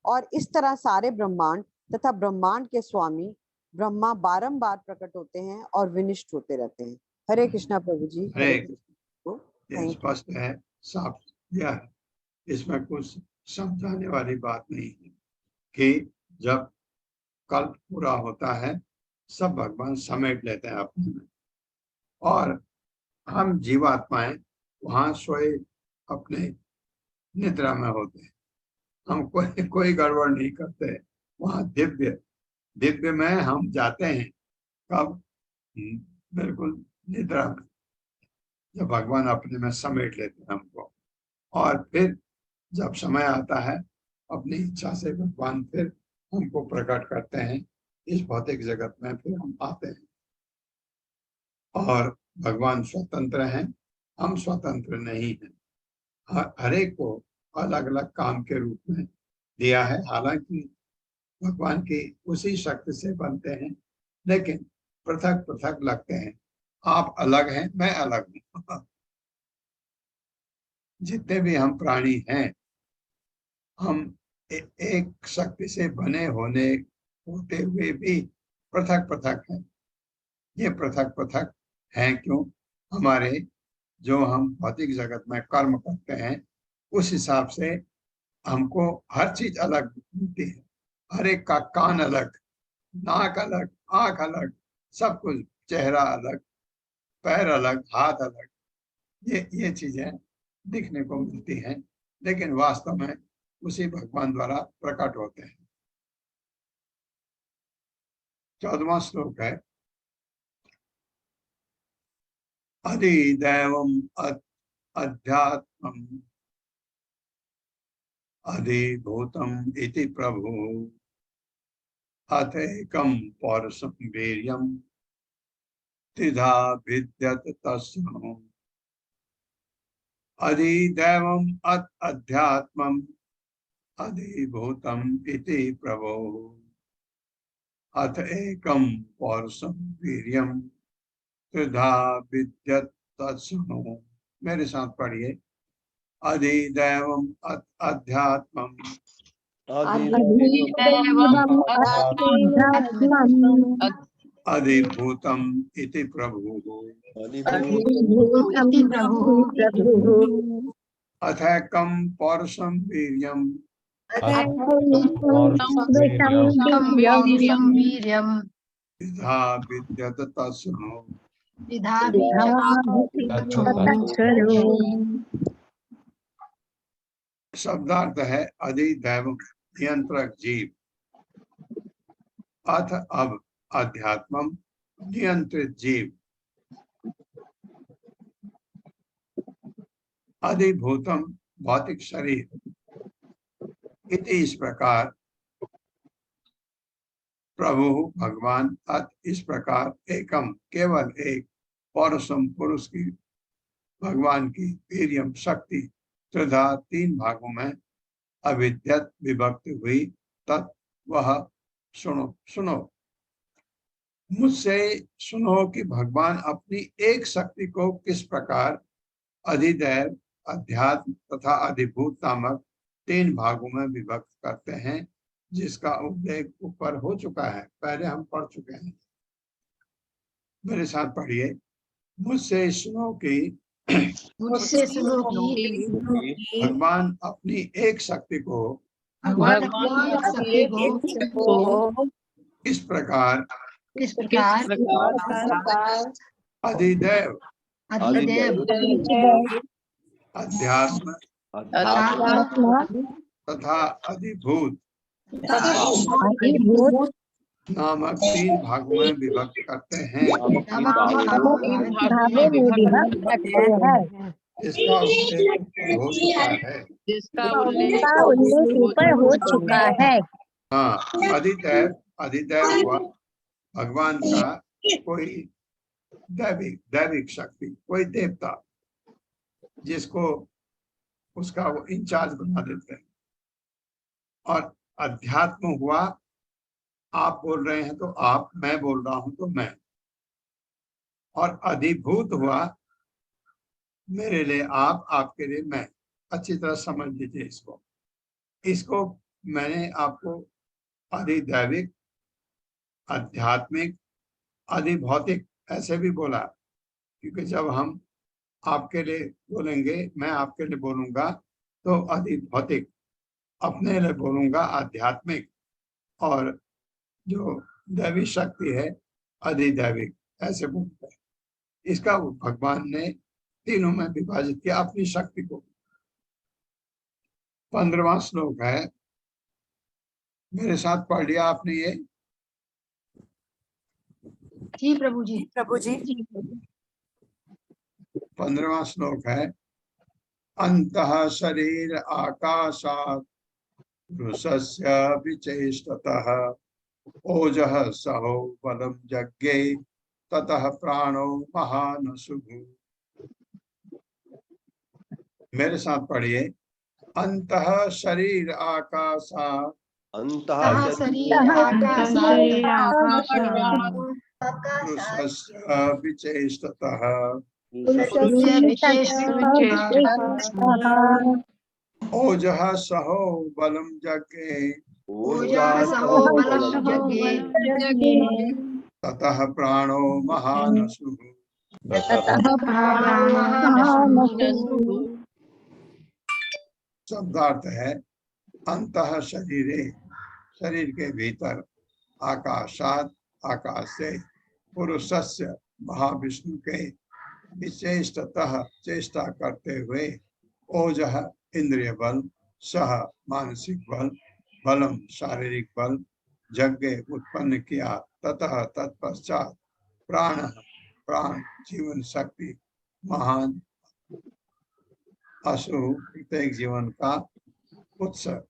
और इस तरह सारे ब्रह्मांड तथा ब्रह्मांड के स्वामी ब्रह्मा बारंबार प्रकट होते हैं और विनिष्ट होते रहते हैं। हरे कृष्णा प्रभु जी। हरे कृष्णा। ये स्पष्ट है, साफ यह है, इसमें कुछ समझाने वाली बात नहीं है कि जब कल्प पूरा होता है सब भगवान समेट लेते हैं अपने में, और हम जीवात्माएं वहां सोए अपने निद्रा में होते हैं। हम कोई गड़बड़ नहीं करते, वहां दिव्य में हम जाते हैं। कब? बिल्कुल निद्रा में, जब भगवान अपने में समेट लेते हैं हमको, और फिर जब समय आता है अपनी इच्छा से भगवान फिर हमको प्रकट करते हैं इस भौतिक जगत में, फिर हम आते हैं। और भगवान स्वतंत्र हैं, हम स्वतंत्र नहीं हैं। हर एक को अलग अलग काम के रूप में दिया है, हालांकि भगवान की उसी शक्ति से बनते हैं, लेकिन पृथक पृथक लगते हैं। आप अलग हैं, मैं अलग हूं। जितने भी हम प्राणी हैं, हम एक शक्ति से बने होते हुए भी पृथक पृथक हैं। ये पृथक पृथक हैं क्यों? हमारे जो हम भौतिक जगत में कर्म करते हैं उस हिसाब से हमको हर चीज अलग मिलती है। हर एक का कान अलग, नाक अलग, आंख अलग, सब कुछ, चेहरा अलग, पैर अलग, हाथ अलग, ये चीजें दिखने को मिलती हैं, लेकिन वास्तव में उसी भगवान द्वारा प्रकट होते हैं। 14वां श्लोक है, अधिदैवम् अध्यात्मम् अधिभूतम् इति प्रभु अथैकं पौरुषं वीर्यं त्रिधा विद्यते तस्मै। अधिदैवम् अध्यात्मम् अधिभूतम् इति प्रभु अथ एकं पौरुषं वीर्यं त्रिधा विद्यते तस्मै। मेरे साथ पढ़िए, अधिदैवम् अध्यात्मम् अधिभूतम् इति प्रभु अथैकं पौरुषं वीर्यं त्रिधा विद्यते तस्मै। शब्दार्थ है अधिदैव नियंत्रक जीव, अथ अब अध्यात्मम नियंत्रित जीव, अधिभूतम भौतिक शरीर, इति इस प्रकार प्रभु भगवान अत इस प्रकार एकम केवल एक पौरुषम पुरुष की भगवान की वीर्यम शक्ति त्रिधा तीन भागों में अविद्यत विभक्त हुई तत् वह सुनो मुझसे सुनो कि भगवान अपनी एक शक्ति को किस प्रकार अधिदैव अध्यात्म तथा अधिभूत नामक तीन भागों में विभक्त करते हैं, जिसका उल्लेख ऊपर हो चुका है, पहले हम पढ़ चुके हैं। मेरे साथ पढ़िए। मुझसे सुनो कि मुझसे सुनो कि भगवान अपनी एक शक्ति को भगवान अपनी शक्ति को इस प्रकार किस प्रकार अधिदैव, अधिदेव अध्यात्म अध्यात्म तथा अधिभूत अधिभूत नामक तीन भागों में विभक्त करते हैं, भागों में विभक्त करते हैं, इसका उल्लेख ऊपर हो चुका है। जिसका उल्लेख ऊपर हो चुका है। हाँ, अधिदैव हुआ भगवान का कोई दैविक शक्ति, कोई देवता, जिसको उसका वो इंचार्ज बना देते हैं। और अध्यात्म हुआ, आप बोल रहे हैं तो आप, मैं बोल रहा हूं तो मैं। और अधिभूत हुआ, मेरे लिए आप, आपके लिए मैं। अच्छी तरह समझ लीजिए इसको। इसको मैंने आपको अधिदैविक, आध्यात्मिक, अधिभौतिक ऐसे भी बोला, क्योंकि जब हम आपके लिए बोलेंगे, मैं आपके लिए बोलूंगा तो अधिभौतिक, अपने लिए बोलूंगा आध्यात्मिक, और जो दैवी शक्ति है अधिदैविक, ऐसे बोलते हैं। इसका भगवान ने तीनों में विभाजित किया अपनी शक्ति को। 15वां श्लोक है, मेरे साथ पढ़ लिया आपने ये? जी प्रभु जी। 15वां श्लोक है, अंतः शरीर आकाशात् पुरुषस्य विचेष्टतः ओजः सहो बलं जज्ञे ततः प्राणो महानसुः। मेरे साथ पढ़िए। अंतः शरीर आकाशात् अंतः पुरुषस्य विचेष्टतः ओजः सहो बलं जज्ञे ततः प्राणो महानसुः। शब्दार्थ है, अंतः शरीरे, शरीर के भीतर, आकाशात, आकाश से, पुरुषस्य, महाविष्णु के, विचेष्टतः, चेष्टा करते हुए, ओजः इंद्रिय बल, सह मानसिक बल, बलम शारीरिक बल, यज्ञ उत्पन्न किया, ततः तत्पश्चात प्राण, प्राण जीवन शक्ति, महान असु प्रत्येक जीवन का उत्सव।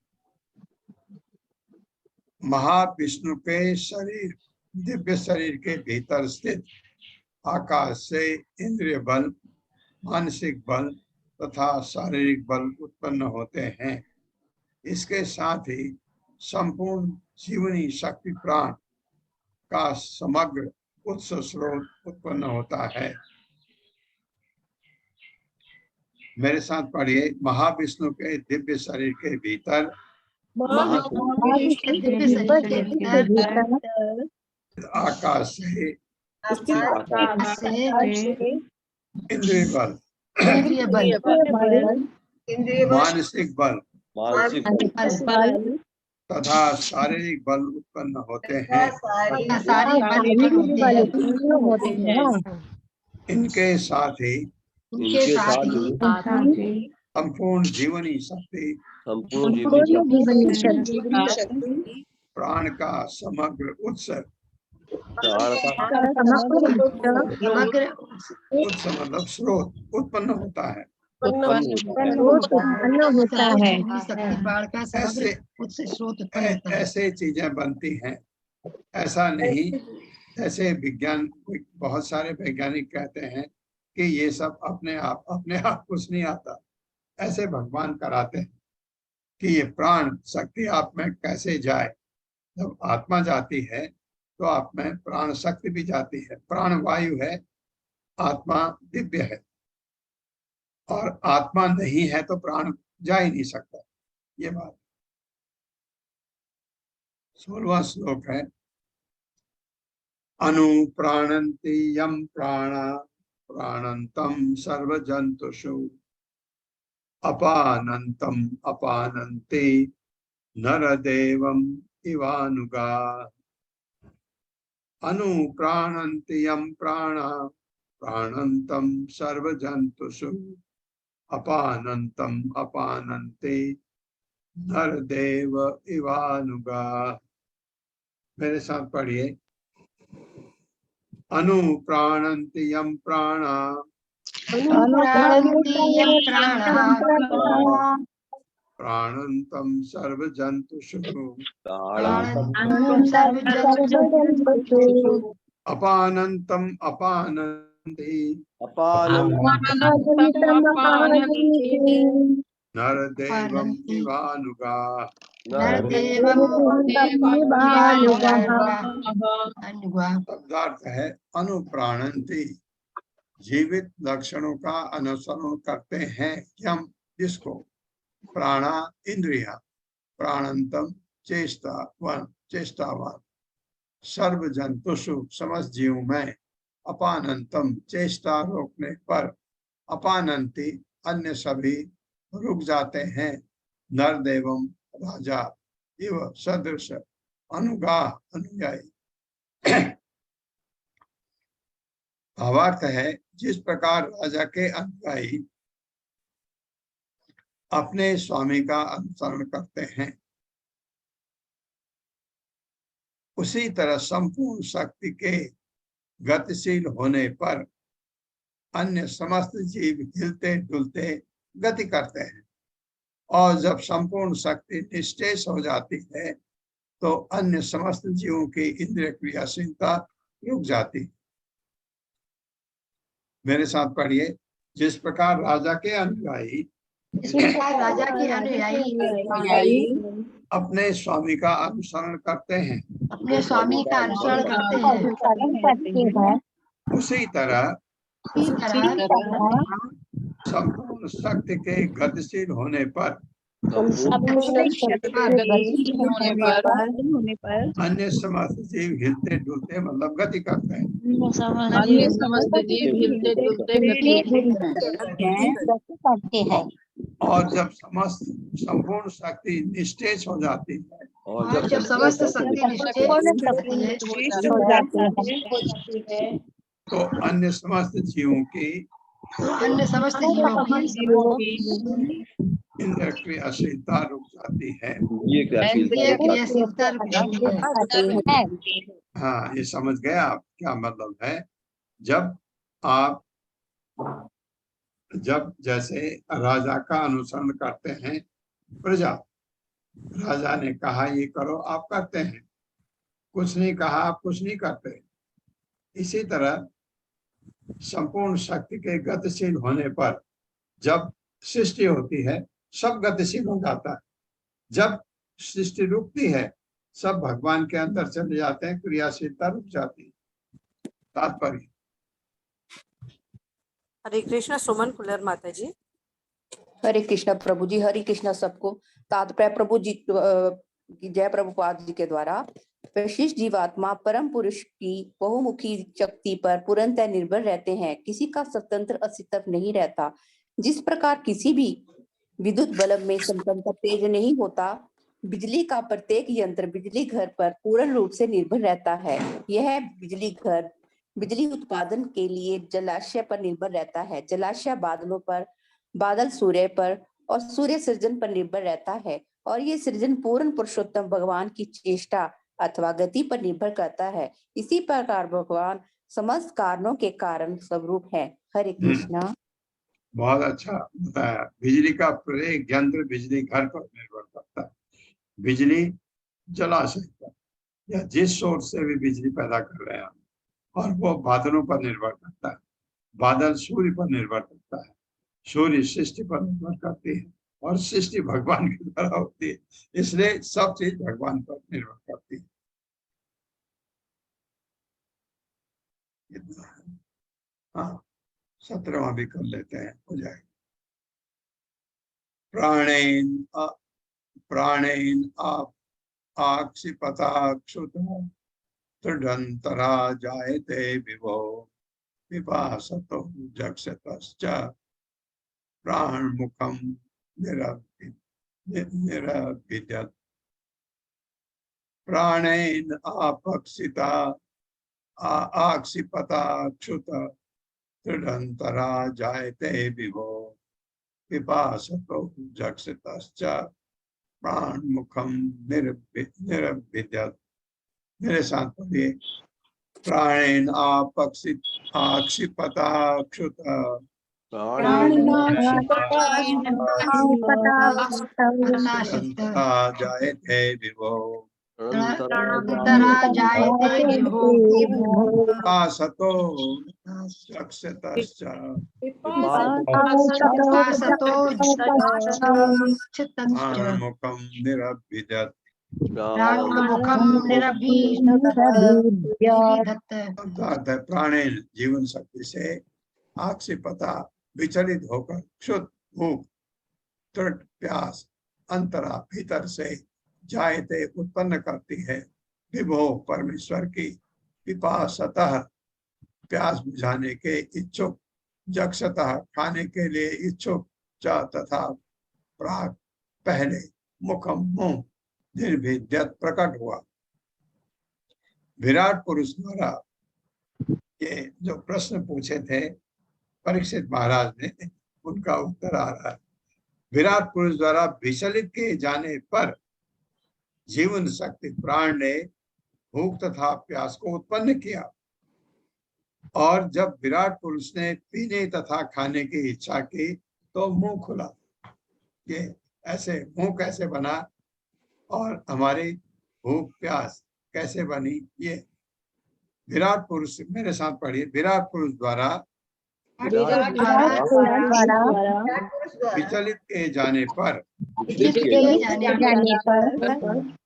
महाविष्णु के शरीर, दिव्य शरीर के भीतर स्थित आकाश से इंद्रिय बल, मानसिक बल तथा शारीरिक बल उत्पन्न होते हैं। इसके साथ ही संपूर्ण जीवनी शक्ति प्राण का समग्र उत्स स्रोत उत्पन्न होता है। मेरे साथ पढ़िए। महाविष्णु के दिव्य शरीर के भीतर आकाश से इंद्रिय बल, मानसिक बल तथा शारीरिक बल उत्पन्न होते हैं। इनके साथ ही संपूर्ण जीवनी शक्ति, प्राण का समग्र उत्सव, उत्सव मतलब स्रोत उत्पन्न होता है। ऐसे चीजें बनती हैं। ऐसा नहीं जैसे विज्ञान, बहुत सारे वैज्ञानिक कहते हैं कि ये सब अपने आप कुछ नहीं आता। ऐसे भगवान कराते हैं कि ये प्राण शक्ति आप में कैसे जाए। जब आत्मा जाती है तो आप में प्राण शक्ति भी जाती है। प्राण वायु है, आत्मा दिव्य है, और आत्मा नहीं है तो प्राण जा ही नहीं सकता। ये बात। 16वां श्लोक है अनुप्राणन्ति यम प्राणा प्राणन्तं सर्वजंतुषु अपानन्तं अपानन्ति नरदेवम इवानुगा। अनुप्राणन्ति यम प्राणा प्राणन्तं सर्वजंतुषु अपानन्तं अपानन्ति नरदेव इवानुगा। मेरे साथ पढ़िए। अनुप्राणन्ति यम प्राणा प्राणन्तं सर्वजंतुषु अपानन्तं अपानन्ति नरदेवम इवानुगा। शब्दार्थ है अनुप्राणन्ति, जीवित लक्षणों का अनुसरण करते हैं यम जिसको, प्राणा इंद्रिया, प्राणंतम चेष्टावान, सर्व जंतुषु समस्त जीव में, अपानंतम चेष्टा रोकने पर, अपानंति अन्य सभी रुक जाते हैं, नरदेवम राजा इव सदृश अनुगा अनुयायी। भावार्थ है जिस प्रकार राजा के अनुयायी अपने स्वामी का अनुसरण करते हैं, उसी तरह संपूर्ण शक्ति के गतिशील होने पर अन्य समस्त जीव हिलते डुलते गति करते हैं, और जब संपूर्ण शक्ति निश्चेष हो जाती है तो अन्य समस्त जीवों की इंद्रिय क्रियाशीलता रुक जाती है। मेरे साथ पढ़िए। जिस प्रकार राजा के अनुयायी अपने स्वामी का अनुसरण करते हैं, उसी तरह संपूर्ण शक्ति के गतिशील होने पर अन्य समस्त जीव हिलते डुलते मतलब गति करते हैं। और जब समस्त संपूर्ण शक्ति निश्चेष हो जाती है, और जब समस्त शक्ति तो अन्य समस्त जीवों की इंद्रिय क्रियाशीलता रुक जाती है। ये क्रियाशीलता हाँ, ये समझ गए आप क्या मतलब है। जब जैसे राजा का अनुसरण करते हैं प्रजा, राजा ने कहा ये करो आप करते हैं, कुछ नहीं कहा आप कुछ नहीं करते। इसी तरह संपूर्ण शक्ति के गतिशील होने पर जब सृष्टि होती है सब गतिशील हो जाता है, जब सृष्टि रुकती है सब भगवान के अंदर चले जाते हैं, क्रियाशीलता रुक जाती है। तात्पर्य। हरे कृष्णा। सुमन कुलर माता जी। हरे कृष्णा प्रभु जी। हरे कृष्णा सबको। तात्पर्य प्रभु जी की जय प्रभुपाद जी के द्वारा विशिष्ट जीवात्मा परम पुरुष की बहुमुखी शक्ति पर पूर्णतः निर्भर रहते हैं, किसी का स्वतंत्र अस्तित्व नहीं रहता। जिस प्रकार किसी भी विद्युत बल्ब में स्वतंत्र तेज नहीं होता, बिजली का प्रत्येक यंत्र बिजली घर पर पूर्ण रूप से निर्भर रहता है। यह बिजली घर बिजली उत्पादन के लिए जलाशय पर निर्भर रहता है, जलाशय बादलों पर, बादल सूर्य पर और सूर्य सृजन पर निर्भर रहता है, और ये सृजन पूर्ण पुरुषोत्तम भगवान की चेष्टा अथवा गति पर निर्भर करता है। इसी प्रकार भगवान समस्त कारणों के कारण स्वरूप है। हरे कृष्णा। बहुत अच्छा बताया। बिजली का प्रत्येक यंत्र बिजली घर पर निर्भर करता है, बिजली जलाशय पर या जिस सोर्स से भी बिजली पैदा कर रहे हैं, और वो बादलों पर निर्भर करता है, बादल सूर्य पर निर्भर करता है, सूर्य सृष्टि पर निर्भर करती है, और सृष्टि भगवान के द्वारा होती है, इसलिए सब चीज भगवान पर निर्भर करती है। हाँ, 17वां भी कर लेते हैं, हो जाएगा। प्राणेन आप आक्षिपताक्षुत तदंतरा जायते विभो पिपासतो जक्षतश्च प्राणमुखम निरभिद्यत् प्राणेन आपक्षिता आक्षिपताक्षुत तदंतरा जायते विभो पिपासतो जक्षतश्च प्राणमुखम निरभिद्यत्। मेरे साथ पढ़िए। प्राणेन आक्षिपताक्षुत तदंतरा जायते विभो पिपासतो जक्षतश्च प्राणमुखम निरभिद्यत्। प्राणेन जीवन शक्ति से आक्षिपता विचलित होकर क्षुत भूख तृट प्यास अंतरा भीतर से जायते उत्पन्न करती है विभो परमेश्वर की पिपासतः प्यास बुझाने के इच्छुक जक्षतः खाने के लिए इच्छुक च तथा प्राग पहले मुखम मुंह निर्भिद्यत प्रकट हुआ। विराट पुरुष द्वारा ये जो प्रश्न पूछे थे परीक्षित महाराज ने, उनका उत्तर आ रहा है। विराट पुरुष द्वारा विचलित किए जाने पर जीवन शक्ति प्राण ने भूख तथा प्यास को उत्पन्न किया, और जब विराट पुरुष ने पीने तथा खाने की इच्छा की तो मुंह खुला। ये ऐसे मुंह कैसे बना और हमारी भूख प्यास कैसे बनी, ये विराट पुरुष, मेरे साथ पढ़िए। विराट पुरुष द्वारा विचलित किए जाने पर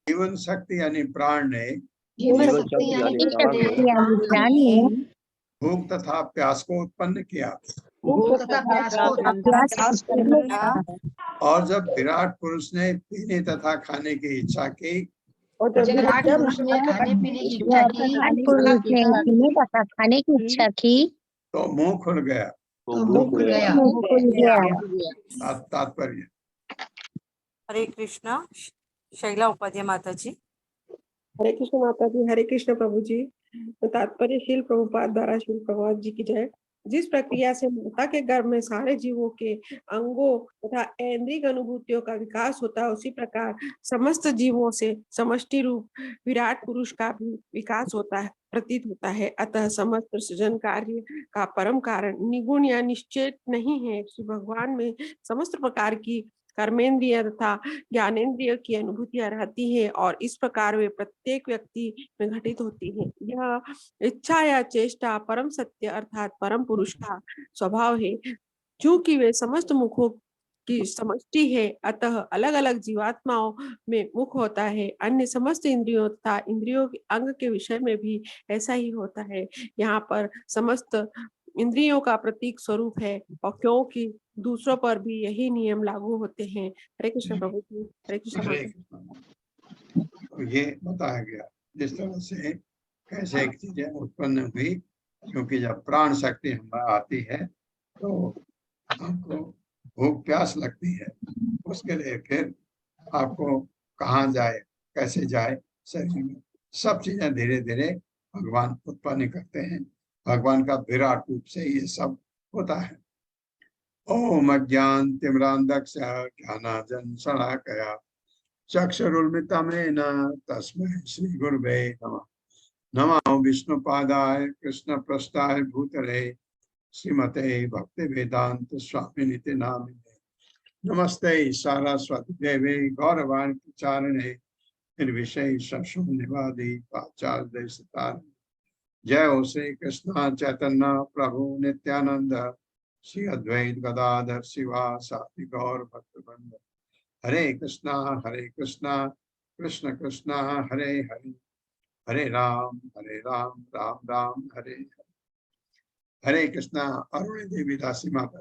जीवन शक्ति यानी प्राण ने भूख तथा प्यास को उत्पन्न किया, और जब विराट पुरुष ने पीने तथा खाने की इच्छा की तो मुंह खुल गया। तात्पर्य। हरे कृष्णा। शैला उपाध्याय माता जी। हरे कृष्ण माता जी। हरे कृष्ण प्रभु जी। तात्पर्य शील प्रभुपाद द्वारा शील प्रभुपाद जी की जय। जिस प्रक्रिया से माता के गर्भ में सारे जीवों के अंगों तथा ऐन्द्रिक अनुभूतियों का विकास होता है, उसी प्रकार समस्त जीवों से समष्टि रूप विराट पुरुष का भी विकास होता है, प्रतीत होता है। अतः समस्त सृजन कार्य का परम कारण निगुण या निश्चय नहीं है। श्री भगवान में समस्त प्रकार की कर्मेंद्रिय तथा ज्ञानेन्द्रिय की अनुभूतियां रहती है, और इस प्रकार वे प्रत्येक व्यक्ति में घटित होती है। यह इच्छा या चेष्टा परम सत्य अर्थात परम पुरुष का स्वभाव है। चूंकि वे समस्त मुखों की समष्टि है, अतः अलग अलग जीवात्माओं में मुख होता है। अन्य समस्त इंद्रियों तथा इंद्रियों के अंग के विषय में भी ऐसा ही होता है। यहाँ पर समस्त इंद्रियों का प्रतीक स्वरूप है, और क्योंकि दूसरों पर भी यही नियम लागू होते हैं। हरे कृष्ण प्रभु जी। हरे कृष्ण। तो ये बताया गया जिस तरह से कैसे एक चीजें उत्पन्न हुई, क्योंकि जब प्राण शक्ति हमारा आती है तो हमको भूख प्यास लगती है, उसके लिए फिर आपको कहाँ जाए कैसे जाए, शरीर में सब चीजें धीरे धीरे भगवान उत्पन्न करते हैं। भगवान का विराट रूप से ये सब होता है। ओम अज्ञान तिमिरान्धस्य ज्ञानांजन शलाकया चक्षुरुन्मिलितं तस्मै श्री गुरुवे नमः। नमो विष्णुपादाय कृष्णप्रस्थाय भूतले श्रीमते भक्ति वेदांत स्वामिनिति नामिने। नमस्ते सारस्वती देवे गौरवाणी प्रचारिणे निर्विशेष शून्यवादी पाश्चात्य देशतारिणे। जय हो श्री कृष्ण चैतन्य प्रभु नित्यानंद श्री अद्वैत गदाधर शिवासादि गौर भक्तवृंद। हरे कृष्णा कृष्ण कृष्ण हरे हरे, हरे राम राम राम हरे हरे। हरे कृष्णा। अरुण देवी दासी माता।